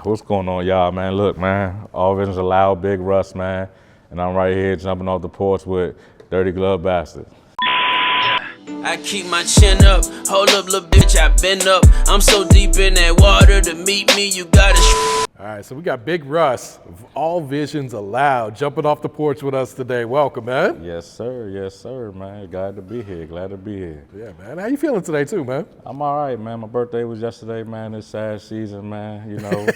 What's going on, y'all, man? Look, man, all visions allowed, Big Russ, man. And I'm right here jumping off the porch with Dirty Glove Bastard. I keep my chin up, hold up, little bitch, I been up. I'm so deep in that water, to meet me, you gotta All right, so we got Big Russ of All Visions Allowed jumping off the porch with us today. Welcome, man. Yes, sir, man. Glad to be here, Yeah, man. How you feeling today, too, man? I'm all right, man. My birthday was yesterday, man. It's sad season, man. You know,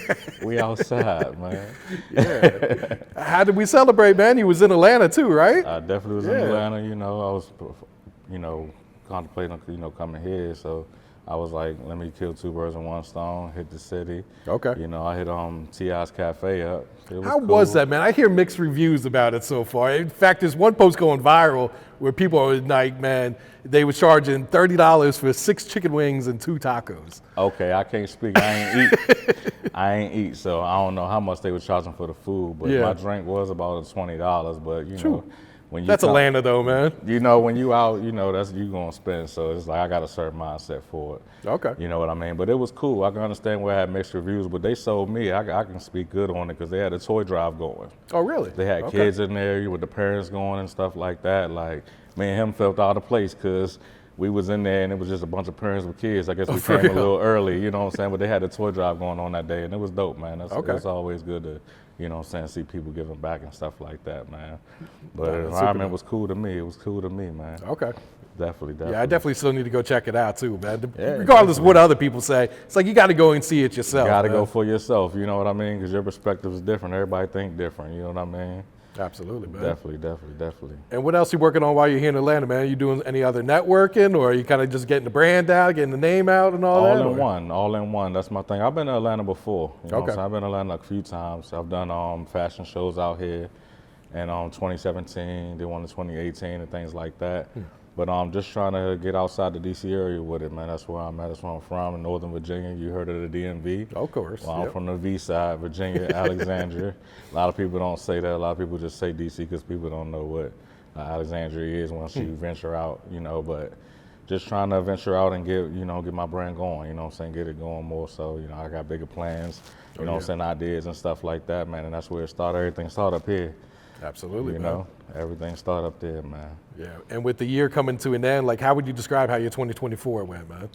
we outside, man. Yeah. How did we celebrate, man? You was in Atlanta, too, right? I definitely was in Atlanta, you know. I was, contemplating, coming here, so I was like, let me kill two birds with one stone, hit the city. Okay. You know, I hit T.I.'s Cafe up. How was that, man? I hear mixed reviews about it so far. In fact, there's one post going viral where people are like, man, they were charging $30 for 6 chicken wings and 2 tacos. Okay, I can't speak. I ain't eat, so I don't know how much they were charging for the food, but my drink was about $20, but you know. When you That's Atlanta though, man. You know, when you out, that's you gonna spend. So it's like I got a certain mindset for it. Okay. You know what I mean? But it was cool. I can understand where I had mixed reviews, but they sold me. I can speak good on it because they had a toy drive going. Oh, really? They had kids in there with the parents going and stuff like that. Like me and him felt out of place because we was in there and it was just a bunch of parents with kids. I guess we came a little early, you know what I'm saying? But they had a toy drive going on that day and it was dope, man. It's always good to, see people giving back and stuff like that, man. But the environment was cool to me. It was cool to me, man. Okay. Definitely. Yeah, I definitely still need to go check it out too, man. Regardless of what other people say, it's like you got to go and see it yourself. You got to go for yourself, you know what I mean? Because your perspective is different. Everybody think different, you know what I mean? Absolutely, man. Definitely. And what else are you working on while you're here in Atlanta, man? Are you doing any other networking, or are you kind of just getting the brand out, getting the name out and all that? All in one. That's my thing. I've been to Atlanta before. You know what I'm saying? I've been to Atlanta a few times. I've done fashion shows out here in 2017, did one in 2018 and things like that. But I'm just trying to get outside the D.C. area with it, man. That's where I'm at. That's where I'm from, in Northern Virginia. You heard of the DMV? Of course. Well, I'm from the V side, Virginia, Alexandria. A lot of people don't say that. A lot of people just say D.C. because people don't know what Alexandria is once you venture out, But just trying to venture out and get my brand going, you know what I'm saying? Get it going more so, I got bigger plans, what I'm saying, ideas and stuff like that, man. And that's where it started. Everything started up here. Absolutely, man. Everything started up there, man. Yeah, and with the year coming to an end, like how would you describe how your 2024 went, man?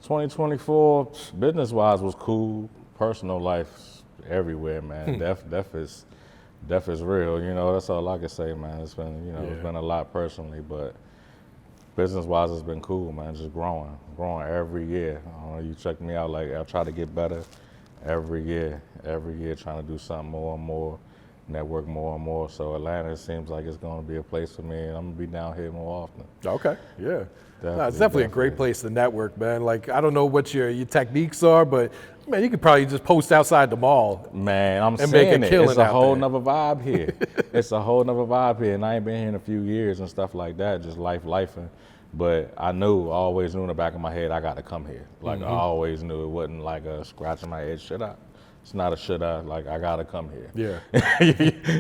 2024, business-wise was cool. Personal life, everywhere, man. Death is real, that's all I can say, man. It's been, it's been a lot personally, but business-wise it's been cool, man. Just growing every year. You check me out, like I try to get better every year, trying to do something more and more. Network more and more. So Atlanta seems like it's going to be a place for me, and I'm going to be down here more often. Okay, yeah. It's definitely a great place to network, man. Like, I don't know what your techniques are, but, man, you could probably just post outside the mall. Man, I'm saying it's a whole nother vibe here. It's a whole nother vibe here, and I ain't been here in a few years and stuff like that, just lifing. But I always knew in the back of my head, I got to come here. Like, I always knew it wasn't like a scratch in my head, it's not a should I, like I gotta come here. Yeah.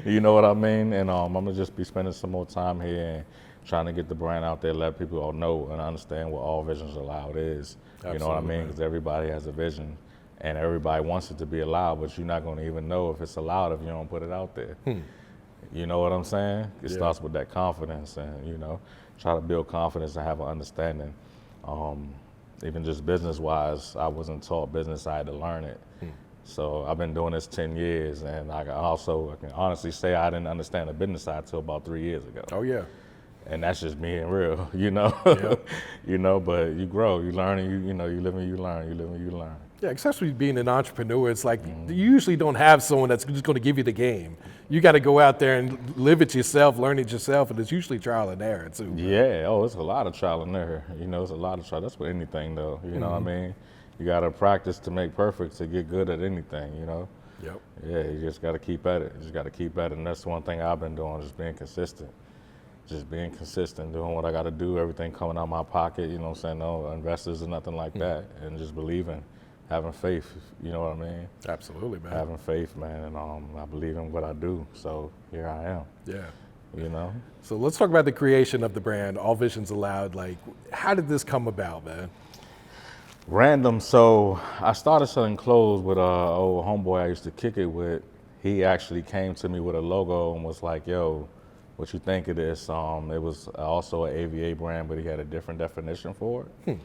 You know what I mean? And I'm gonna just be spending some more time here and trying to get the brand out there, let people all know and understand what All Visions Allowed is. Absolutely, you know what I mean? Because everybody has a vision and everybody wants it to be allowed, but you're not gonna even know if it's allowed if you don't put it out there. You know what I'm saying? It starts with that confidence and, try to build confidence and have an understanding. Even just business-wise, I wasn't taught business, I had to learn it. So I've been doing this 10 years, and I can honestly say I didn't understand the business side until about 3 years ago. Oh, yeah. And that's just being real, but you grow, you learn, and you live and you learn, Yeah, especially being an entrepreneur, it's like you usually don't have someone that's just going to give you the game. You got to go out there and live it yourself, learn it yourself, and it's usually trial and error, too. Yeah, it's a lot of trial and error. It's a lot of trial. That's with anything, though, you know what I mean? You got to practice to make perfect to get good at anything, Yep. Yeah, you just got to keep at it. And that's one thing I've been doing, just being consistent. Doing what I got to do, everything coming out of my pocket, no investors or nothing like that, and just believing, having faith, you know what I mean? Absolutely, man. Having faith, man, and I believe in what I do, so here I am. Yeah. So let's talk about the creation of the brand, All Visions Allowed. Like, how did this come about, man? Random. So I started selling clothes with a old homeboy I used to kick it with. He actually came to me with a logo and was like, "Yo, what you think of this?" It was also an AVA brand, but he had a different definition for it.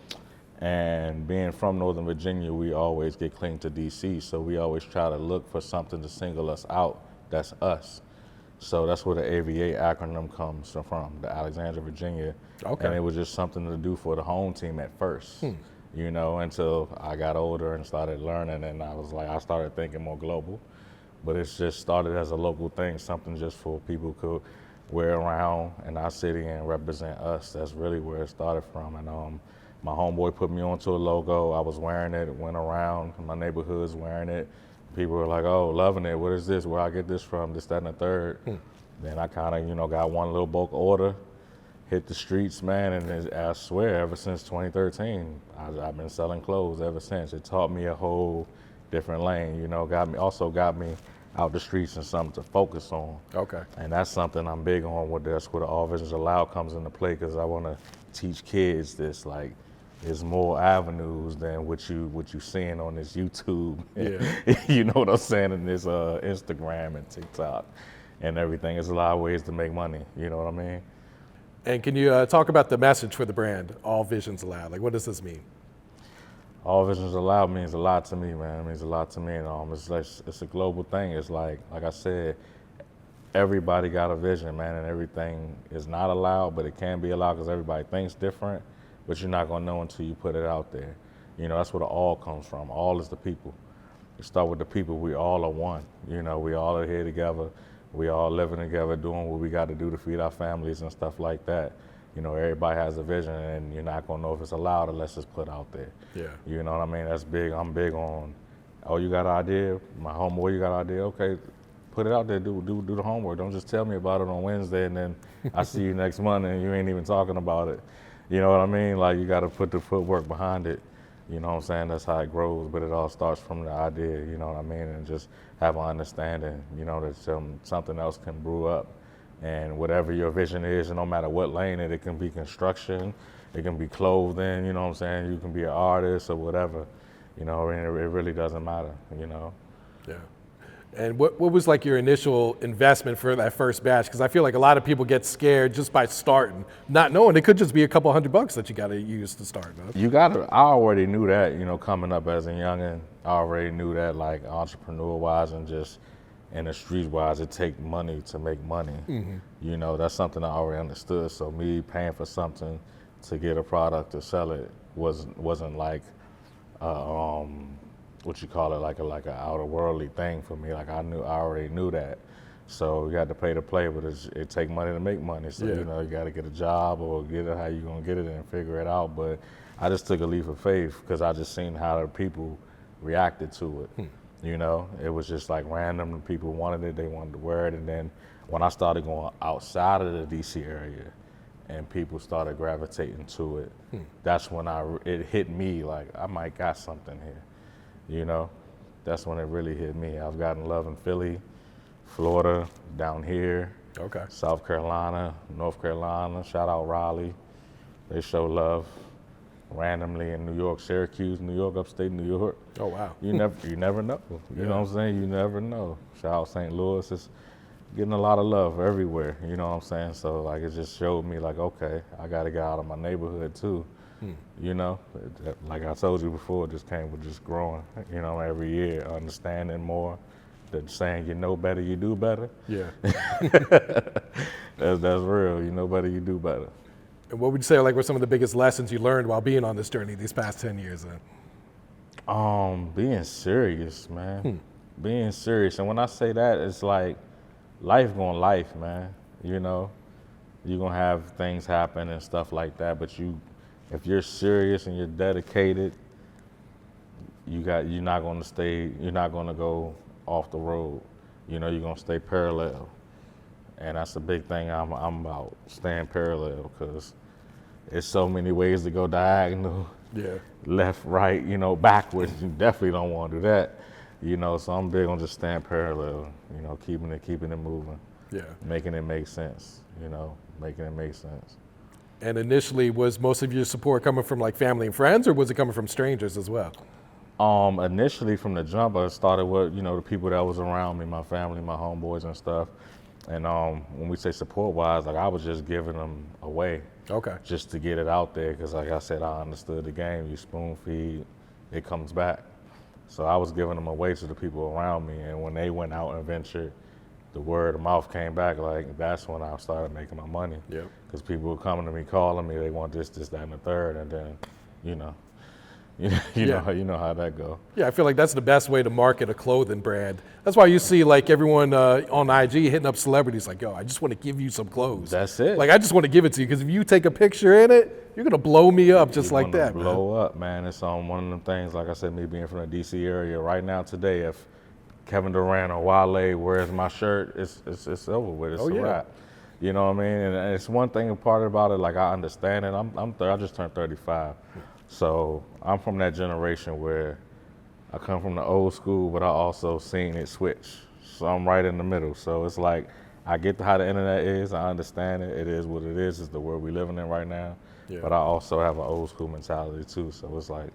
And being from Northern Virginia, we always get clean to DC, so we always try to look for something to single us out. That's us. So that's where the AVA acronym comes from, the Alexandria, Virginia. Okay. And it was just something to do for the home team at first, you know, until I got older and started learning, and I started thinking more global. But it's just started as a local thing, something just for people could wear around in our city and represent us. That's really where it started from. And my homeboy put me onto a logo. I was wearing it, went around my neighborhoods wearing it. People were like, "Oh, loving it. What is this? Where I get this from? This, that, and the third." Then I kind of, got one little bulk order, hit the streets, man, and I swear, ever since 2013, I've been selling clothes ever since. It taught me a whole different lane, got me out the streets and something to focus on. Okay. And that's something I'm big on. That's where the All Visions Allowed comes into play, because I want to teach kids this, like, there's more avenues than what you seeing on this YouTube. Yeah. You know what I'm saying? And this Instagram and TikTok and everything. There's a lot of ways to make money. You know what I mean? And can you talk about the message for the brand, All Visions Allowed? Like, what does this mean? All Visions Allowed means a lot to me, man. It means a lot to me. And it's a global thing. It's like I said, everybody got a vision, man, and everything is not allowed, but it can be allowed because everybody thinks different. But you're not gonna know until you put it out there. That's where the all comes from. All is the people. You start with the people. We all are one. We all are here together. We all living together, doing what we got to do to feed our families and stuff like that. Everybody has a vision, and you're not gonna know if it's allowed unless it's put out there. Yeah. You know what I mean? That's big. I'm big on, oh, you got an idea? My homeboy, you got an idea? Okay, put it out there. Do the homework. Don't just tell me about it on Wednesday and then I see you next month and you ain't even talking about it. You know what I mean? Like, you got to put the footwork behind it. You know what I'm saying? That's how it grows, but it all starts from the idea, you know what I mean? And just have an understanding, that something else can brew up. And whatever your vision is, and no matter what lane it can be construction, it can be clothing, you know what I'm saying? You can be an artist or whatever, and it really doesn't matter, Yeah. And what was like your initial investment for that first batch? Because I feel like a lot of people get scared just by starting, not knowing it could just be a couple $100 that you got to use to start. I already knew that, coming up as a youngin', I already knew that, like, entrepreneur-wise and just in the street-wise, it take money to make money. That's something I already understood. So me paying for something to get a product to sell it wasn't like, what you call it, like an outer worldly thing for me. Like, I already knew that. So you had to pay to play, but it take money to make money. So, Yeah. you got to get a job or get it how you going to get it and figure it out. But I just took a leap of faith because I just seen how the people reacted to it. It was just like random. People wanted it, they wanted to wear it. And then when I started going outside of the DC area and people started gravitating to it, that's when it hit me like, I might got something here. That's when it really hit me. I've gotten love in Philly, Florida, down here, Okay. South Carolina, North Carolina, shout out Raleigh. They show love randomly in New York, Syracuse, New York, upstate New York. Oh, wow. You never know. You know what I'm saying? You never know. Shout out St. Louis. It's getting a lot of love everywhere. You know what I'm saying? So, like, it just showed me, like, okay, I got to get out of my neighborhood too. Like I told you before, it just came with just growing, every year, understanding more, than saying you know better, you do better. Yeah. That's real. You know better, you do better. And what would you say were some of the biggest lessons you learned while being on this journey these past 10 years then? Being serious, man. Being serious. And when I say that, it's like life going life, man. You're gonna have things happen and stuff like that, but if you're serious and you're dedicated, you're not gonna go off the road. You're gonna stay parallel. And that's the big thing I'm about, staying parallel, because there's so many ways to go diagonal. Yeah. Left, right, backwards. You definitely don't want to do that. So I'm big on just staying parallel, keeping it moving. Yeah. Making it make sense, making it make sense. And initially, was most of your support coming from like family and friends, or was it coming from strangers as well? Initially from the jump, I started with, the people that was around me, my family, my homeboys and stuff. And when we say support-wise, like I was just giving them away. Okay. Just to get it out there, because like I said, I understood the game. You spoon feed, it comes back. So I was giving them away to the people around me, and when they went out and ventured, the word of mouth came back. Like that's when I started making my money. Yep. Because people were coming to me, calling me, they want this, that, and the third, and then, you know how that go. Yeah, I feel like that's the best way to market a clothing brand. That's why you see like everyone on IG hitting up celebrities like, yo, I just want to give you some clothes. That's it. Like I just want to give it to you, because if you take a picture in it, you're gonna blow me up just like that, man. Blow up, man. It's one of them things. Like I said, me being from the DC area right now today, if Kevin Durant or Wale wears my shirt, it's over with. It's a wrap. You know what I mean? And it's one thing, part about it, like I understand it. I just turned 35. So I'm from that generation where I come from the old school, but I also seen it switch. So I'm right in the middle. So it's like, I get how the internet is. I understand it. It is what it is. It's the world we're living in right now. Yeah. But I also have an old school mentality too. So it's like,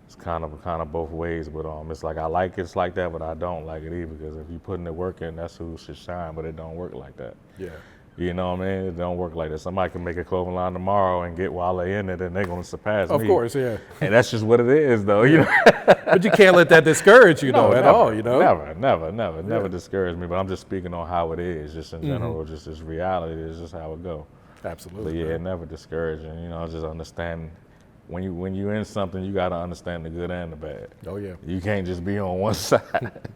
it's kind of both ways. But it's like I like it's like that, but I don't like it either, because if you putting the work in, that's who should shine. But it don't work like that. Yeah. You know what I mean? It don't work like that. Somebody can make a clothing line tomorrow and get Wale in it, and they're gonna surpass me. Of course, yeah. And that's just what it is, though. You know. But you can't let that discourage you, though, at all. You know. Never discourage me. But I'm just speaking on how it is, just in general. Just this reality is just how it go. Absolutely. But yeah, it never discouraging. Just understand. When you in something, you gotta understand the good and the bad. Oh yeah. You can't just be on one side,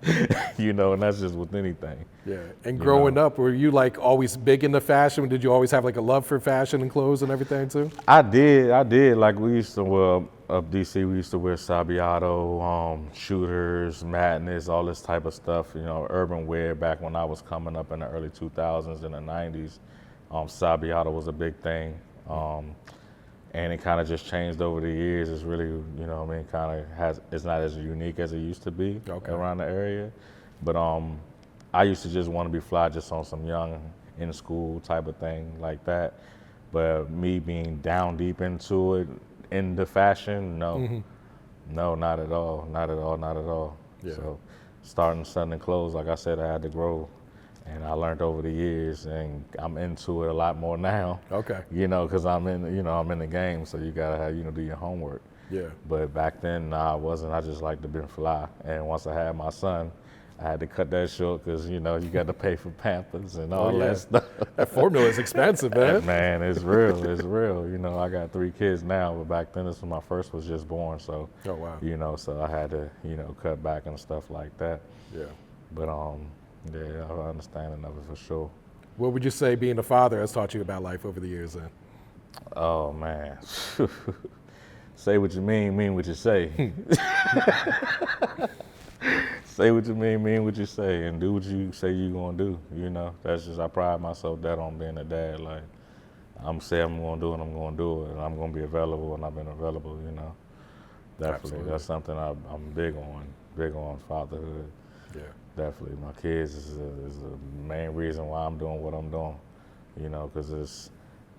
and that's just with anything. Yeah. And growing up, were you like always big into fashion? Did you always have like a love for fashion and clothes and everything too? I did. Like we used to wear up DC. We used to wear Sabiato, shooters, madness, all this type of stuff. Urban wear back when I was coming up in the early 2000s and the 90s. Sabiato was a big thing. And it kind of just changed over the years. It's really, it's not as unique as it used to be around the area. But I used to just want to be fly just on some young in school type of thing like that. But me being down deep into it, into fashion, no. No, not at all. Yeah. So starting selling clothes, like I said, I had to grow. And I learned over the years, and I'm into it a lot more now. Okay. Because I'm in the game, so you gotta have, do your homework. Yeah. But back then, I wasn't. I just liked to be fly. And once I had my son, I had to cut that short, because you got to pay for Pampers and all that stuff. That formula is expensive, man. Man, it's real. It's real. I got 3 kids now, but back then, this was my first was just born. So. Oh wow. So I had to cut back and stuff like that. Yeah. But yeah, I understand enough for sure. What would you say being a father has taught you about life over the years then? Oh, man. Say what you mean what you say. Say what you mean what you say, and do what you say you're going to do, That's just, I pride myself that on being a dad. Like, I'm saying I'm going to do it, I'm going to do it, and I'm going to be available, and I've been available, Definitely. Absolutely. That's something I'm big on fatherhood. Yeah. Definitely. My kids is the main reason why I'm doing what I'm doing, because it's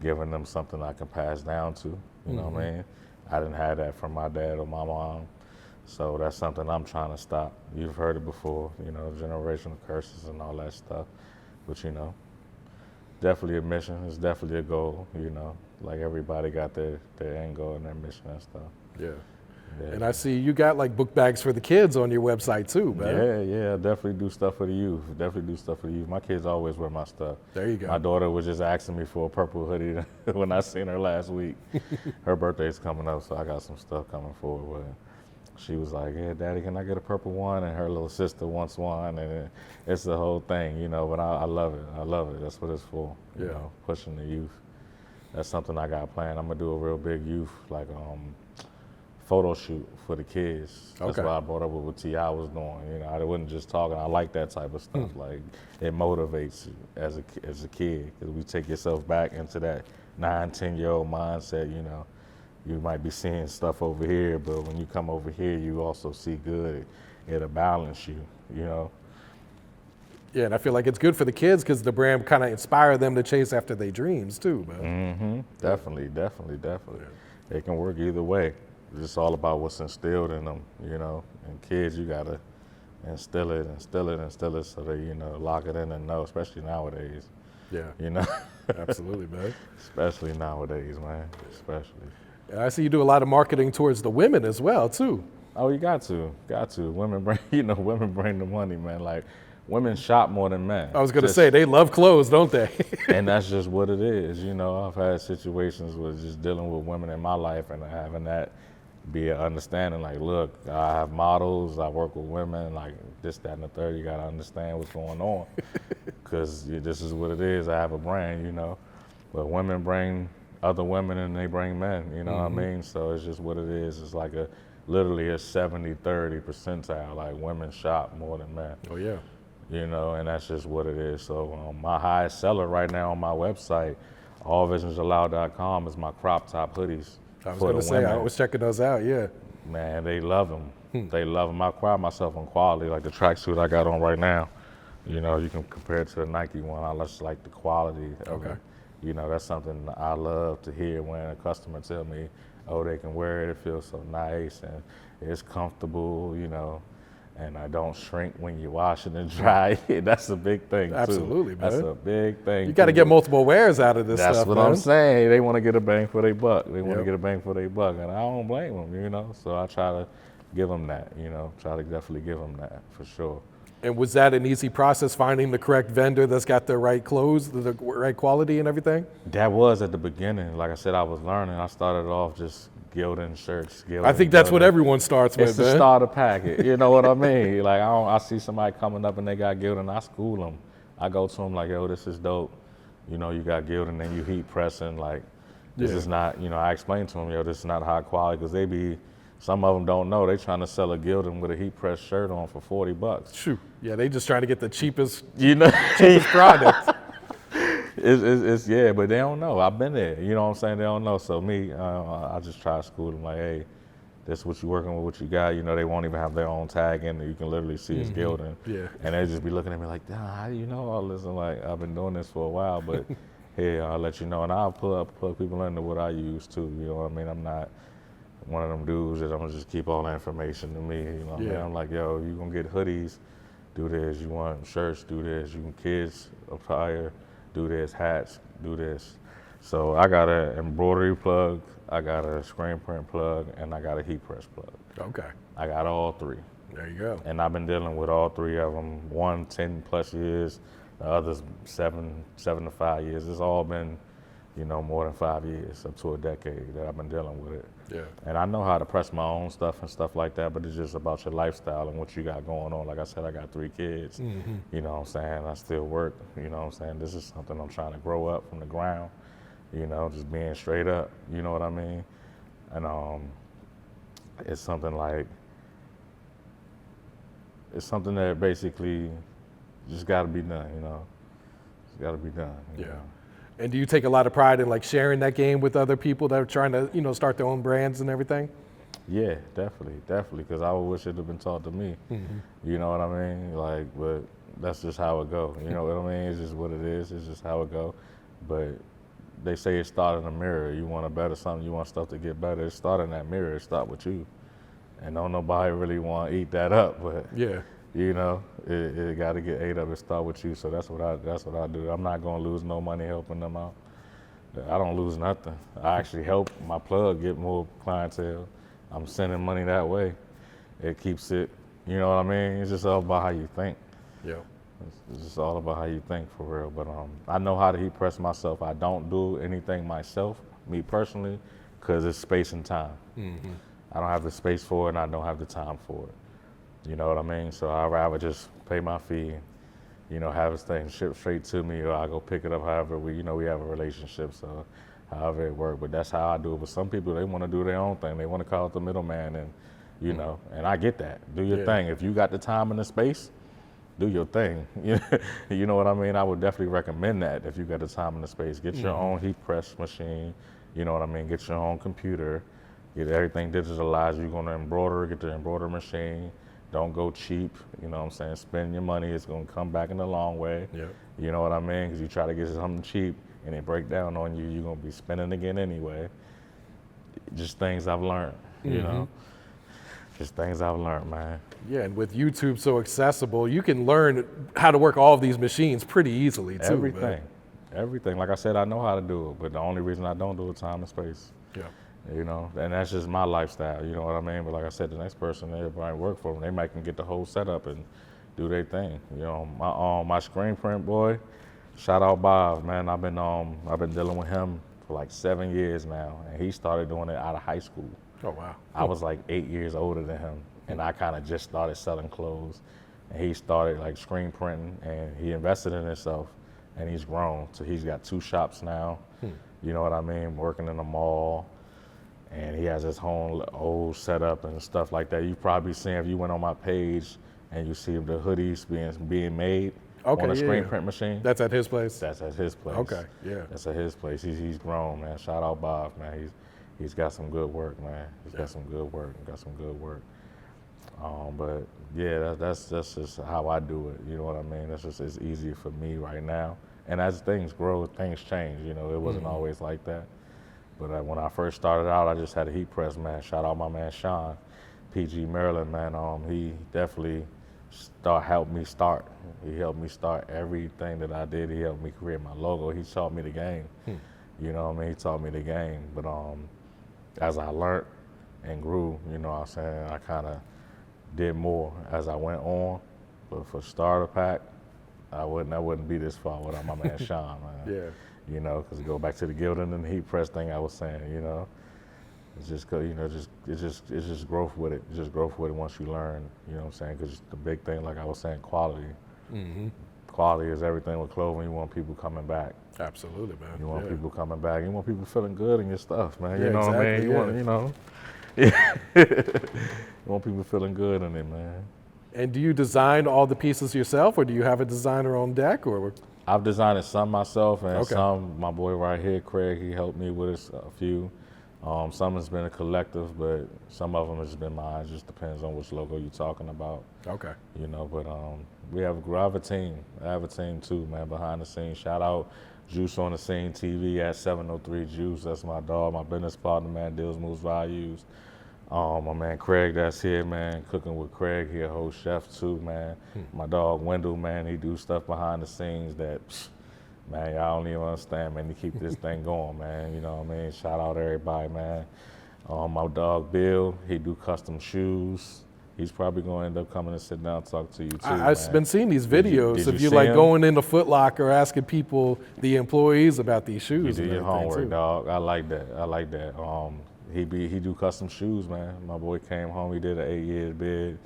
giving them something I can pass down to, you know what I mean? I didn't have that from my dad or my mom, so that's something I'm trying to stop. You've heard it before, generational curses and all that stuff, but definitely a mission. It's definitely a goal, like everybody got their end goal and their mission and stuff. Yeah. Yeah. And I see you got like book bags for the kids on your website too, man. Yeah, I definitely do stuff for the youth. My kids always wear my stuff. There you go. My daughter was just asking me for a purple hoodie when I seen her last week. Her birthday's coming up, so I got some stuff coming forward. But she was like, "Yeah, Daddy, can I get a purple one?" And her little sister wants one, and it's the whole thing, But I love it. That's what it's for. Pushing the youth. That's something I got planned. I'm gonna do a real big youth photo shoot for the kids. That's why I brought up what T.I. was doing. I wasn't just talking. I like that type of stuff. Like, it motivates you as a kid, because we take yourself back into that 9-10-year-old mindset. You might be seeing stuff over here, but when you come over here, you also see good. It'll balance you. Yeah, and I feel like it's good for the kids because the brand kind of inspire them to chase after their dreams too, man. Definitely. It can work either way. It's just all about what's instilled in them, you know. And kids, you gotta instill it so they, you know, lock it in and know, especially nowadays. Yeah, You know, absolutely, man. especially nowadays, man. Especially. And I see you do a lot of marketing towards the women as well too. Oh, you got to. Women bring, women bring the money, man. Like, women shop more than men. I was gonna say they love clothes, don't they? And that's just what it is. You know, I've had situations with just dealing with women in my life and having that be an understanding. Like, look, I have models, I work with women, like this, that, and the third. You got to understand what's going on because this is what it is. I have a brand, you know. But women bring other women and they bring men, you know what I mean? So it's just what it is. It's like literally a 70-30 percentile. Like, women shop more than men. Oh yeah. You know, and that's just what it is. So my highest seller right now on my website, allvisionsallowed.com, is my crop top hoodies. I was for gonna the say women. I was checking those out. Yeah. Man, they love them. They love them. I pride myself on quality. Like the tracksuit I got on right now, you know, you can compare it to the Nike one. I just like the quality of Okay. it. You know, that's something I love to hear when a customer tell me, oh, they can wear it. It feels so nice and it's comfortable, you know. And I don't shrink when you wash it and dry it. That's a big thing, too. Absolutely, man. That's a big thing. You got to get multiple wears out of this That's stuff. what man. I'm saying. They want to get a bang for their buck. They want to Yep. get a bang for their buck. And I don't blame them, you know. So I try to give them that, you know. Try to definitely give them that, for sure. And was that an easy process, finding the correct vendor that's got the right clothes, the right quality and everything? That was at the beginning. Like I said, I was learning. I started off just gilding shirts. I think that's what everyone starts with, It's the man. starter packet. You know what I mean? Like, I see somebody coming up and they got gilding, I school them. I go to them like, yo, this is dope. You know, you got gilding and you heat pressing. Like, this is not, you know, I explain to them, yo, this is not high quality because some of them don't know. They trying to sell a gilding with a heat press shirt on for $40. Shoot. Yeah, they just trying to get the cheapest You know? product. It's yeah, but they don't know. I've been there. You know what I'm saying? They don't know. So me, I just try to school them like, hey, this is what you're working with, what you got. You know, they won't even have their own tag in there. You can literally see it's gilding. Yeah. And they just be looking at me like, damn, how do you know all this? I'm like, I've been doing this for a while, but here, I'll let you know. And I'll plug people into what I use too. You know what I mean? I'm not one of them dudes that I'm gonna just keep all the information to me. You know what I mean? I'm like, yo, you gonna get hoodies, do this. You want shirts, do this. You want kids attire, do this. Hats, do this. So I got an embroidery plug, I got a screen print plug, and I got a heat press plug. Okay. I got all three. There you go. And I've been dealing with all three of them. One, 10 plus years, the others 7 to 5 years. It's all been, you know, more than 5 years, up to a decade that I've been dealing with it. Yeah. And I know how to press my own stuff and stuff like that, but it's just about your lifestyle and what you got going on. Like I said, I got 3 kids, you know what I'm saying? I still work, you know what I'm saying? This is something I'm trying to grow up from the ground, you know, just being straight up, you know what I mean? And it's something like, it's something that basically just got to be done, you know? It's got to be done. You know? And do you take a lot of pride in like sharing that game with other people that are trying to, you know, start their own brands and everything? Yeah, definitely, because I would wish it had been taught to me. You know what I mean? Like, but that's just how it go. You know what I mean? It's just what it is. It's just how it go. But they say it started in the mirror. You want to better something. You want stuff to get better. It started in that mirror. It start with you. And don't nobody really want to eat that up. But Yeah. you know, it got to get ate up and start with you. So that's what I do. I'm not gonna lose no money helping them out. I don't lose nothing. I actually help my plug get more clientele. I'm sending money that way. It keeps it, you know what I mean? It's just all about how you think. Yeah. It's just all about how you think for real. But I know how to heat press myself. I don't do anything myself, me personally, because it's space and time. I don't have the space for it and I don't have the time for it. You know what I mean? So I'd rather just pay my fee and, you know, have this thing shipped straight to me, or I go pick it up however we have a relationship, so however it works. But that's how I do it. But some people, they want to do their own thing. They want to call it the middleman and, you know, and I get that. Do your thing. If you got the time and the space, do your thing. You know what I mean? I would definitely recommend that if you got the time and the space. Get your own heat press machine. You know what I mean? Get your own computer. Get everything digitalized. You're going to embroider, get the embroidery machine. Don't go cheap. You know what I'm saying? Spend your money. It's gonna come back in the long way. Yeah. You know what I mean? Because you try to get something cheap and it break down on you, you're gonna be spending again anyway. Just things I've learned. You know. Just things I've learned, man. Yeah, and with YouTube so accessible, you can learn how to work all of these machines pretty easily too. Everything. Everything. Like I said, I know how to do it, but the only reason I don't do it is time and space. Yeah. You know, and that's just my lifestyle, you know what I mean? But like I said, the next person, everybody work for them, they might can get the whole setup and do their thing. You know, my screen print boy, shout out Bob, man. I've been dealing with him for like 7 years now, and he started doing it out of high school. Oh, wow. I was like 8 years older than him, and I kind of just started selling clothes, and he started like screen printing, and he invested in himself, and he's grown. So he's got 2 shops now, you know what I mean, working in a mall. And he has his whole old setup and stuff like that. You probably seen if you went on my page and you see the hoodies being made on a screen print machine. That's at his place? That's at his place. Okay, yeah. That's at his place. He's grown, man. Shout out Bob, man. He's got some good work, man. He's got some good work. But yeah, that's just how I do it. You know what I mean? It's easier for me right now. And as things grow, things change. You know, it wasn't always like that. But when I first started out, I just had a heat press, man. Shout out my man Sean, PG Maryland, man. He definitely helped me start. He helped me start everything that I did. He helped me create my logo. He taught me the game. You know what I mean? He taught me the game. But as I learned and grew, you know what I'm saying, I kind of did more as I went on. But for starter pack, I wouldn't be this far without my man Sean, man. Yeah. You know, because go back to the gilding and the heat press thing I was saying, you know. It's just, you know, it's just growth with it. It's just growth with it once you learn, you know what I'm saying? Because the big thing, like I was saying, quality. Quality is everything with clothing. You want people coming back. Absolutely, man. You want people coming back. You want people feeling good in your stuff, man. Yeah, You know what I mean? exactly, You want, you know. You want people feeling good in it, man. And do you design all the pieces yourself, or do you have a designer on deck, or? I've designed it some myself, and some, my boy right here, Craig, he helped me with a few. Some has been a collective, but some of them has been mine. It just depends on which logo you're talking about. Okay. You know, but I have a team. I have a team too, man, behind the scenes. Shout out Juice on the Scene TV at 703 Juice. That's my dog, my business partner, man, deals, moves, values. My man Craig that's here, man, cooking with Craig. He a whole chef too, man. My dog Wendell, man, he do stuff behind the scenes that, man, y'all don't even understand, man, to keep this thing going, man. You know what I mean? Shout out everybody, man. My dog Bill, he do custom shoes. He's probably going to end up coming and sit down and talk to you too, I've been seeing these videos did of you you see like him? going into Foot Locker asking people, the employees, about these shoes. You do and your everything, homework, too. dog. I like that. He do custom shoes, man. My boy came home. He did an 8-year bid.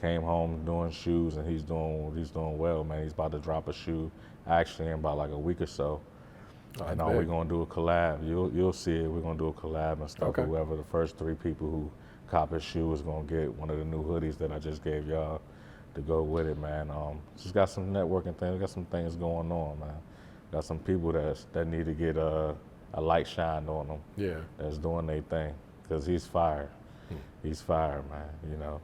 Came home doing shoes, and he's doing well, man. He's about to drop a shoe, actually in about like a week or so. And we're gonna do a collab. You'll see it. We're gonna do a collab and stuff. Okay. Whoever the first 3 people who cop his shoe is gonna get one of the new hoodies that I just gave y'all to go with it, man. Just got some networking things. Got some things going on, man. Got some people that need to get a light shined on them. Yeah. That's doing their thing, because he's fire. He's fire, man, you know.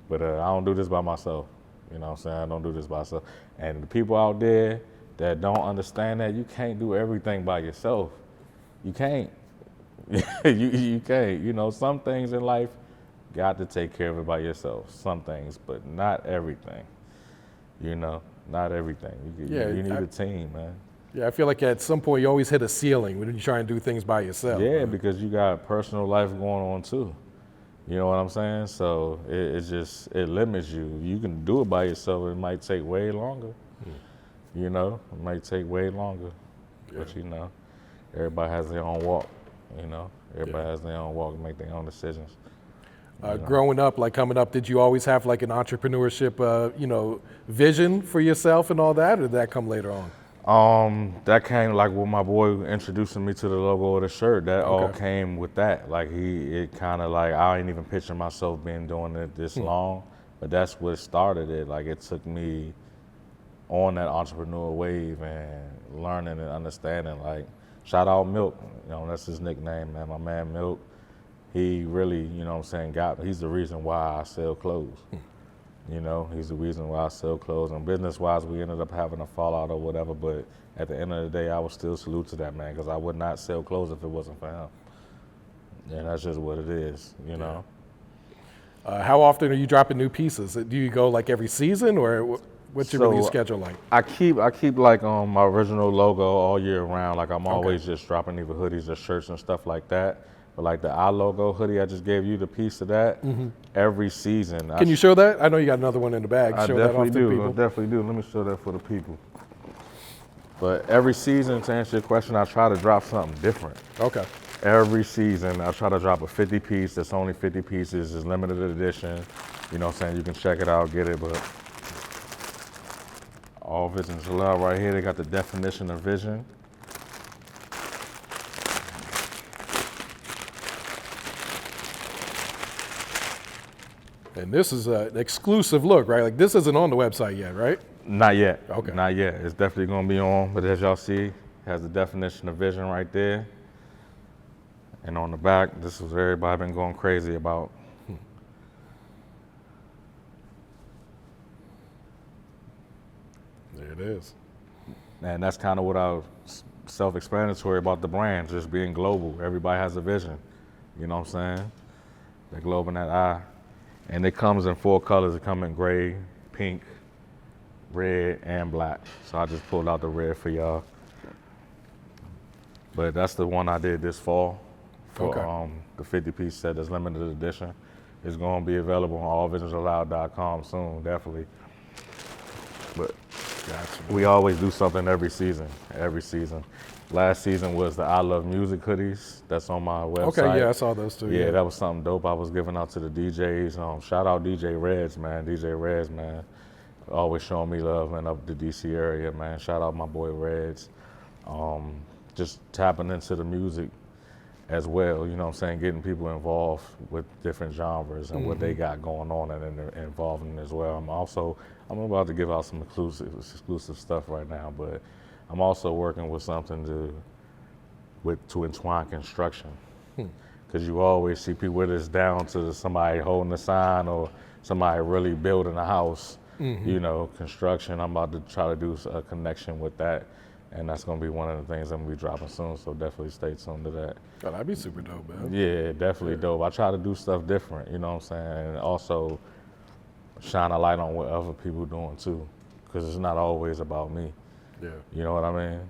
But I don't do this by myself. You know what I'm saying? I don't do this by myself. And the people out there that don't understand that, you can't do everything by yourself. You can't. you can't. You know, some things in life, got to take care of it by yourself. Some things, but not everything. You know, not everything. You need a team, man. Yeah, I feel like at some point you always hit a ceiling when you try and do things by yourself. Yeah, man. because you got personal life going on too. You know what I'm saying? So it limits you. You can do it by yourself. It might take way longer. You know, it might take way longer. Yeah. But you know, everybody has their own walk. You know, everybody has their own walk and make their own decisions. Growing up, like coming up, did you always have like an entrepreneurship, vision for yourself and all that, or did that come later on? That came like with my boy introducing me to the logo of the shirt. That all came with that. Like it kind of like, I ain't even picture myself doing it this long, but that's what started it. Like it took me on that entrepreneur wave and learning and understanding. Like shout out Milk, that's his nickname, man. My man Milk, he really, he's the reason why I sell clothes. You know, he's the reason why I sell clothes. And business-wise, we ended up having a fallout or whatever. But at the end of the day, I would still salute to that man because I would not sell clothes if it wasn't for him. And that's just what it is, you know. How often are you dropping new pieces? Do you go like every season, or what's your release schedule like? I keep like my original logo all year round. Like I'm always just dropping either hoodies or shirts and stuff like that. But like the I logo hoodie, I just gave you the piece of that. Every season. Can you show that? I know you got another one in the bag. I Show definitely that off to do. people. I definitely do. Let me show that for the people. But every season, to answer your question, I try to drop something different. Okay. Every season, I try to drop a 50 piece. That's only 50 pieces. It's limited edition. You know what I'm saying? You can check it out, get it, but all visions allowed right here. They got the definition of vision. And this is an exclusive look, right? Like this isn't on the website yet, right? Not yet. Okay. Not yet. It's definitely going to be on, but as y'all see, it has the definition of vision right there. And on the back, this is what everybody been going crazy about. There it is. And that's kind of what I was self-explanatory about the brand, just being global. Everybody has a vision. You know what I'm saying? The globe in that eye. And it comes in 4 colors. It comes in gray, pink, red, and black. So I just pulled out the red for y'all. But that's the one I did this fall for the 50-piece set that's limited edition. It's going to be available on allvisionsallowed.com soon, definitely. But we always do something every season. Last season was the I Love Music hoodies. That's on my website. Okay, yeah, I saw those too. Yeah, that was something dope I was giving out to the DJs. Shout out DJ Reds, man. Always showing me love, man, up the DC area, man. Shout out my boy Reds. Just tapping into the music as well, you know what I'm saying? Getting people involved with different genres and what they got going on and involving as well. I'm about to give out some exclusive stuff right now, but I'm also working with something to entwine construction. Because you always see people whether it's down to somebody holding a sign or somebody really building a house, you know, construction. I'm about to try to do a connection with that. And that's going to be one of the things I'm going to be dropping soon, so definitely stay tuned to that. Oh, that'd be super dope, man. Yeah, definitely dope. I try to do stuff different, you know what I'm saying? And also shine a light on what other people doing too, because it's not always about me. Yeah. You know what I mean?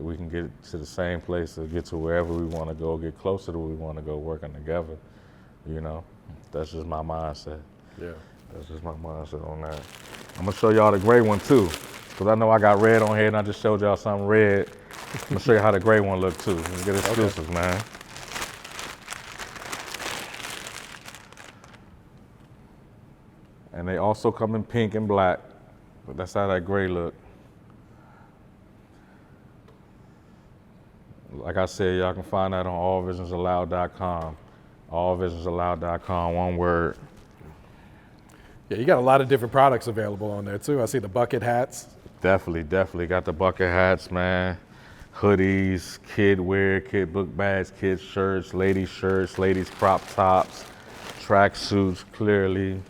We can get to the same place or get to wherever we want to go, get closer to where we want to go, working together, you know? That's just my mindset. Yeah. That's just my mindset on that. I'm going to show y'all the gray one too. Because I know I got red on here and I just showed y'all something red. I'm going to show you how the gray one look too. Let's get exclusives, man. And they also come in pink and black. But that's how that gray look. Like I said, y'all can find that on allvisionsallowed.com. Allvisionsallowed.com, one word. Yeah, you got a lot of different products available on there too. I see the bucket hats. Definitely got the bucket hats, man. Hoodies, kid wear, kid book bags, kid shirts, ladies crop tops, track suits, clearly.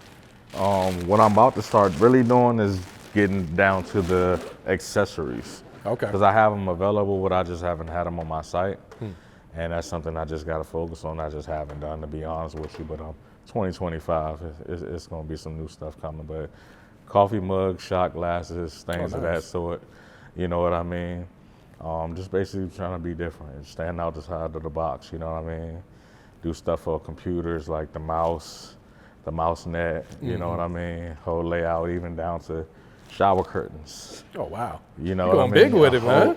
What I'm about to start really doing is getting down to the accessories. Okay. Because I have them available, but I just haven't had them on my site. And that's something I just got to focus on. I just haven't done, to be honest with you. But 2025, it's going to be some new stuff coming. But coffee mugs, shot glasses, things of that sort. You know what I mean? Just basically trying to be different, stand out the side of the box. You know what I mean? Do stuff for computers like the mouse net. You know what I mean? Whole layout, even down to shower curtains. Oh wow! You know You're what I going mean? big with it, man.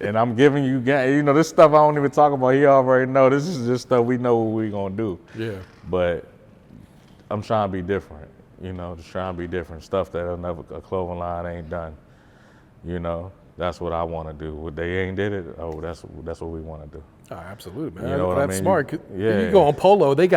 And I'm giving you, this stuff I don't even talk about. He already know. This is just stuff we know what we gonna do. Yeah. But I'm trying to be different. Just trying to be different. Stuff that a clothing line ain't done. That's what I want to do. What they ain't did it. Oh, that's what we want to do. Oh, absolutely, man. You know what I That's mean? smart. Yeah. You go on Polo, they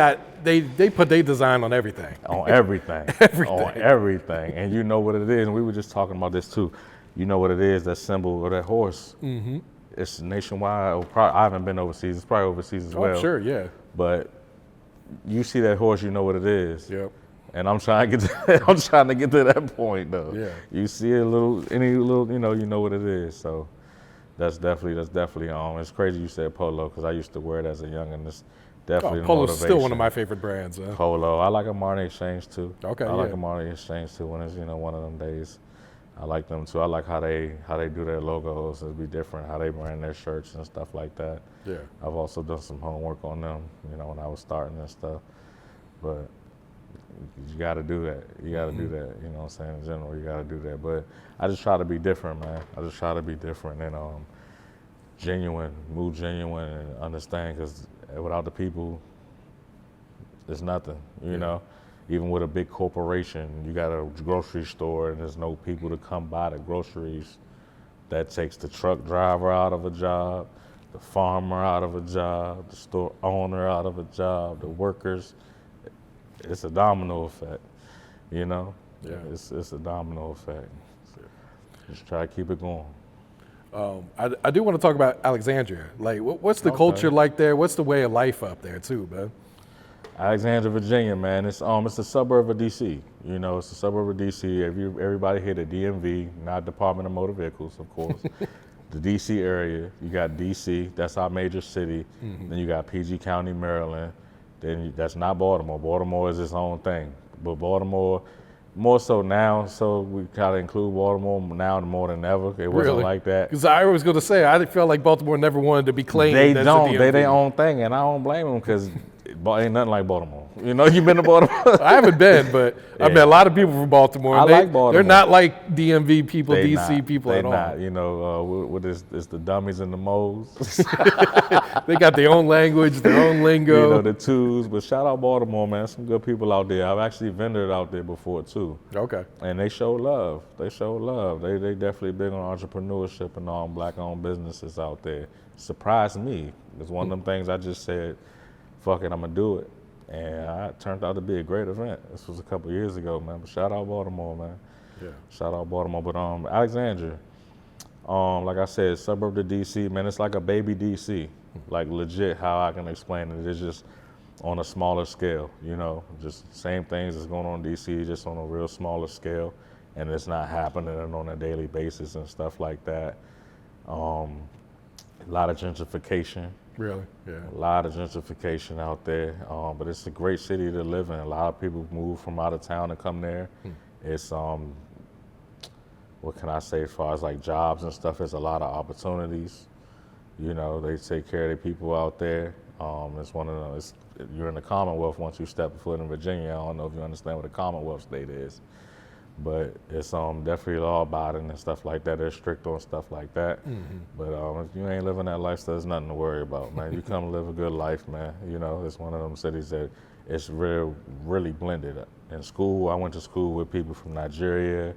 put their design on everything. On everything. On everything. And you know what it is. And we were just talking about this too. You know what it is, that symbol of that horse. Mm-hmm. It's nationwide. I haven't been overseas. It's probably overseas as well. Oh, sure, yeah. But you see that horse, you know what it is. Yep. And I'm trying to get to, I'm trying to get to that point though. Yeah. You see any little, you know what it is. So that's definitely, it's crazy you said polo, because I used to wear it as a youngin'. It's definitely the Polo's motivation. still one of my favorite brands. Polo. I like a Marnie Exchange too. Okay, I like yeah. a Marnie Exchange too when it's, one of them days. I like them too. I like how they do their logos. It'd be different, how they brand their shirts and stuff like that. Yeah. I've also done some homework on them, when I was starting and stuff. But you got to do that. You got to do that. You know what I'm saying? In general, you got to do that. But I just try to be different, man. I just try to be different and genuine, move genuine, and understand. Because without the people, there's nothing. You know. Even with a big corporation, you got a grocery store and there's no people to come buy the groceries. That takes the truck driver out of a job, the farmer out of a job, the store owner out of a job, the workers. It's a domino effect, Yeah. It's a domino effect. Just try to keep it going. I do want to talk about Alexandria. Like, what's the culture like there? What's the way of life up there too, man? Alexandria, Virginia, man. It's a suburb of DC. It's a suburb of DC. Everybody here, the DMV, not Department of Motor Vehicles, of course. The DC area, you got DC. That's our major city. Then you got PG County, Maryland. Then that's not Baltimore. Baltimore is its own thing. But Baltimore, more so now, so we kind of include Baltimore now more than ever. It wasn't like that. Because I was going to say, I felt like Baltimore never wanted to be claimed. They as don't. the They DMV. their own thing, and I don't blame them because ain't nothing like Baltimore. You been to Baltimore? I haven't been, but I met a lot of people from Baltimore. I like Baltimore. They're not like DMV people, They DC not. people They at all. not. What is it's the dummies and the moles. They got their own language, their own lingo. The twos. But shout out Baltimore, man. Some good people out there. I've actually vendored out there before too. Okay. And they show love. They definitely big on entrepreneurship and all black-owned businesses out there. Surprised me. It's one of them things I just said, fuck it, I'm gonna do it. And it turned out to be a great event. This was a couple years ago, man. But shout out Baltimore, man. Yeah. Shout out Baltimore. But Alexandria, like I said, suburb of DC, man. It's like a baby DC. Like legit, how I can explain it. It's just on a smaller scale, Just same things that's going on in DC, just on a real smaller scale, and it's not happening on a daily basis and stuff like that. A lot of gentrification. Really? Yeah. A lot of gentrification out there, but it's a great city to live in. A lot of people move from out of town to come there. It's what can I say as far as like jobs and stuff? There's a lot of opportunities. They take care of the people out there. It's one of those. You're in the Commonwealth once you step foot in Virginia. I don't know if you understand what a Commonwealth state is, but it's definitely law-abiding and stuff like that. They're strict on stuff like that. But if you ain't living that lifestyle, there's nothing to worry about, man. You come live a good life, man. It's one of them cities that it's really blended. In school, I went to school with people from Nigeria,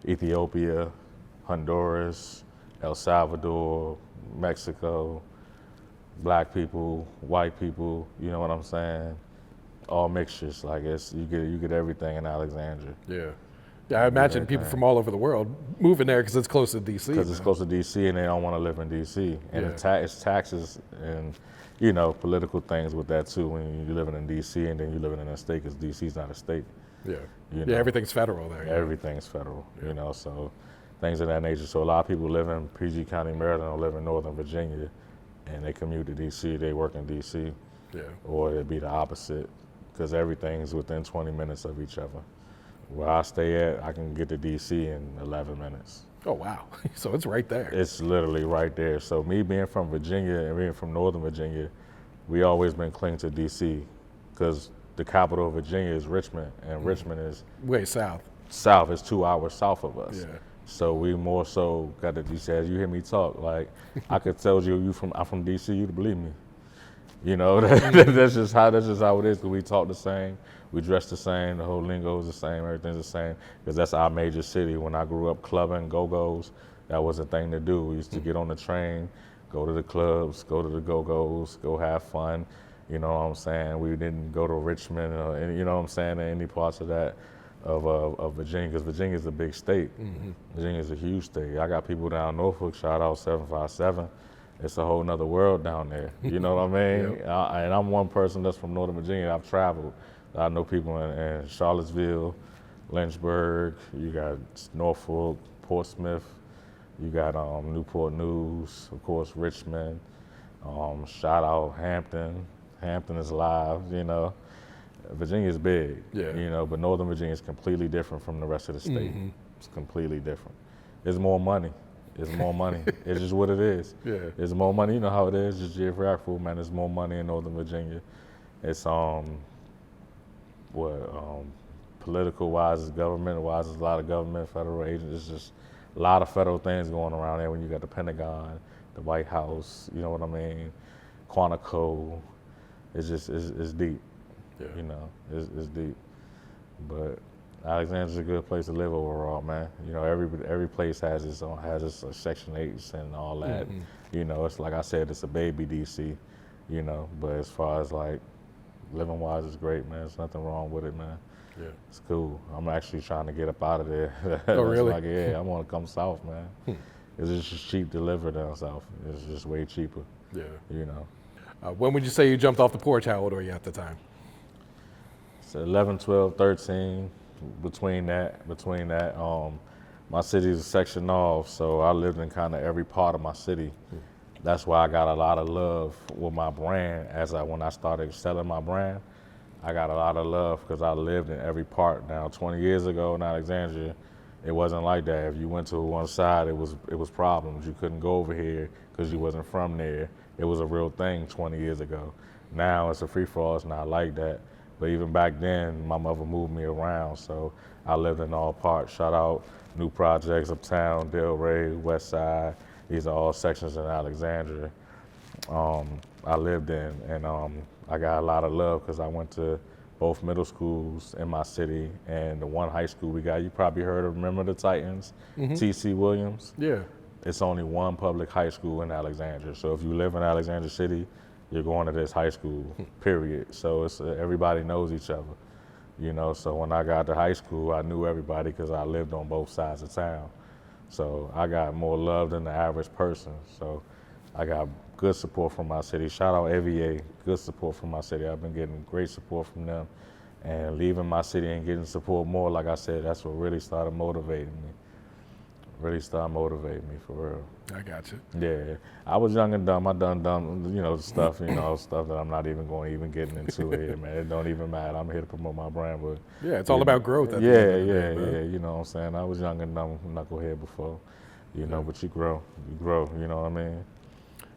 Ethiopia, Honduras, El Salvador, Mexico, black people, white people, you know what I'm saying? All mixtures, like you get everything in Alexandria. Yeah. Yeah, I imagine people from all over the world moving there because it's close to DC. Because it's close to DC and they don't want to live in DC. And it's taxes and, political things with that too when you're living in DC and then you're living in a state because DC's not a state. Yeah. Yeah, everything's federal there. Everything's federal, so things of that nature. So a lot of people live in PG County, Maryland, or live in Northern Virginia, and they commute to DC, they work in DC. Yeah. Or it'd be the opposite, because everything's within 20 minutes of each other. Where I stay at, I can get to DC in 11 minutes. Oh, wow. So it's right there. It's literally right there. So me being from Virginia and being from Northern Virginia, we always been clinging to DC, because the capital of Virginia is Richmond, and Richmond is way south. South is 2 hours south of us. Yeah. So we more so got to DC. As you hear me talk, like I could tell you I'm from DC, you'd believe me. That's just how it is. Because we talk the same, we dress the same, the whole lingo is the same, everything's the same. Because that's our major city. When I grew up clubbing, go-go's, that was a thing to do. We used to get on the train, go to the clubs, go to the go-go's, go have fun. You know what I'm saying? We didn't go to Richmond or any parts of that of Virginia, because Virginia's a big state. Virginia's a huge state. I got people down Norfolk, shout out 757. it's a whole nother world down there. You know what I mean? Yep. And I'm one person that's from Northern Virginia. I've traveled. I know people in Charlottesville, Lynchburg, you got Norfolk, Portsmouth, you got Newport News, of course, Richmond, shout out Hampton. Hampton is live, you know. Virginia is big, you know, but Northern Virginia is completely different from the rest of the state. It's completely different. There's more money. It's more money. It's just what it is. Yeah. There's more money. You know how it is. Just geographical, man. There's more money in Northern Virginia. It's political wise, it's government wise. There's a lot of government, federal agents. It's just a lot of federal things going around there. When you got the Pentagon, the White House, you know what I mean? Quantico. It's just it's deep. Yeah. You know, it's deep. But Alexandria's a good place to live overall, man. You know, every place has its own, Section 8s and all that. You know, it's like I said, it's a baby DC, you know, but as far as like living wise, it's great, man. There's nothing wrong with it, man. Yeah. It's cool. I'm actually trying to get up out of there. Oh, really? Like, yeah, I want to come south, man. It's just cheap to live down south. It's just way cheaper. Yeah. You know. When would you say you jumped off the porch? How old were you at the time? So 11, 12, 13. Between that, my city is a section off, so I lived in kind of every part of my city. That's why I got a lot of love with my brand. When I started selling my brand, I got a lot of love because I lived in every part. Now, 20 years ago in Alexandria, it wasn't like that. If you went to one side, it was problems. You couldn't go over here because you wasn't from there. It was a real thing 20 years ago. Now it's a free-for-all. It's not like that. But even back then, my mother moved me around, so I lived in all parts. Shout out New Projects, Uptown, Delray, West Side. These are all sections in Alexandria I lived in, and I got a lot of love because I went to both middle schools in my city and the one high school we got. You probably remember the Titans, T.C. Williams? Yeah. It's only one public high school in Alexandria. So if you live in Alexandria City, you're going to this high school, period. So it's everybody knows each other, you know. So when I got to high school, I knew everybody because I lived on both sides of town. So I got more love than the average person. So I got good support from my city. Shout out AVA, good support from my city. I've been getting great support from them. And leaving my city and getting support more, like I said, that's what really started motivating me. Really started motivating me, for real. I got you. Yeah, I was young and dumb. I done you know, stuff, stuff that I'm not even going to getting into here, man. It don't even matter. I'm here to promote my brand, but yeah, it's all about growth. Yeah. You know what I'm saying? I was young and dumb, knucklehead before, you know. But you grow. You know what I mean?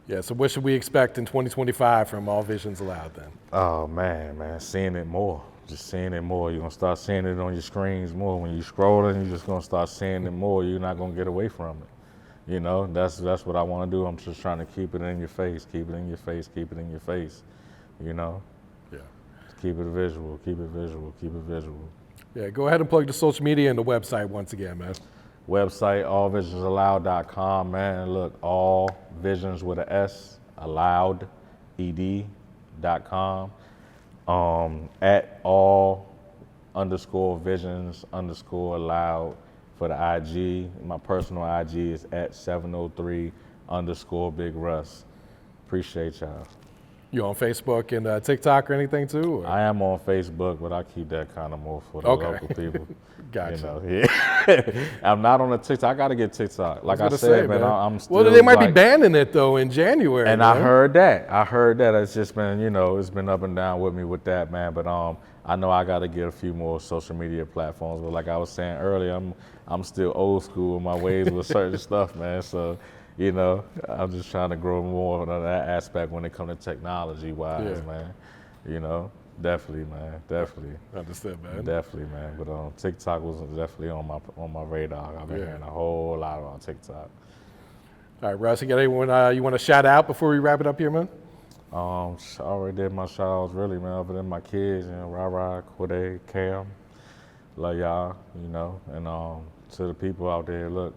Yeah. So what should we expect in 2025 from All Visions Allowed then? Oh man, seeing it more. Just seeing it more. You're gonna start seeing it on your screens more. When you're scrolling, you're just gonna start seeing it more. You're not gonna get away from it. You know, that's what I want to do. I'm just trying to keep it in your face, keep it in your face, keep it in your face. You know? Yeah. Just keep it visual, keep it visual, keep it visual. Yeah, go ahead and plug the social media and the website once again, man. Website, allvisionsallowed.com, man. Look, all visions with an S, allowed, ed.com. At all_visions_allowed for the IG. My personal IG is at 703_Big Russ. Appreciate y'all. You on Facebook and TikTok or anything too? Or? I am on Facebook, but I keep that kind of more for the local people. Gotcha. You know, yeah. I'm not on the TikTok. I got to get TikTok. Like I said, man, I'm still. Well, they might be banning it though in January. And man. I heard that. It's just been, it's been up and down with me with that, man. But I know I got to get a few more social media platforms. But like I was saying earlier, I'm still old school in my ways with certain stuff, man. So, I'm just trying to grow more on that aspect when it comes to technology wise, man. Definitely, man. Definitely. Understood, man. Definitely, man. But TikTok was definitely on my radar. I've been hearing a whole lot on TikTok. All right, Russ, you got anyone you want to shout out before we wrap it up here, man? I already did my shout outs, really, man, other than my kids, Rara, Corday, Cam. Love y'all, and to the people out there, look,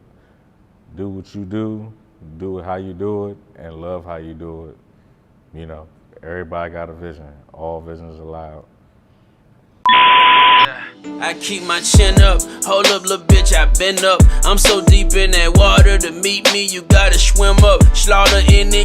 do what you do it how you do it, and love how you do it. Everybody got a vision. All visions allowed. I keep my chin up, hold up, little bitch, I been up. I'm so deep in that water to meet me, you gotta swim up. Slaughter in it.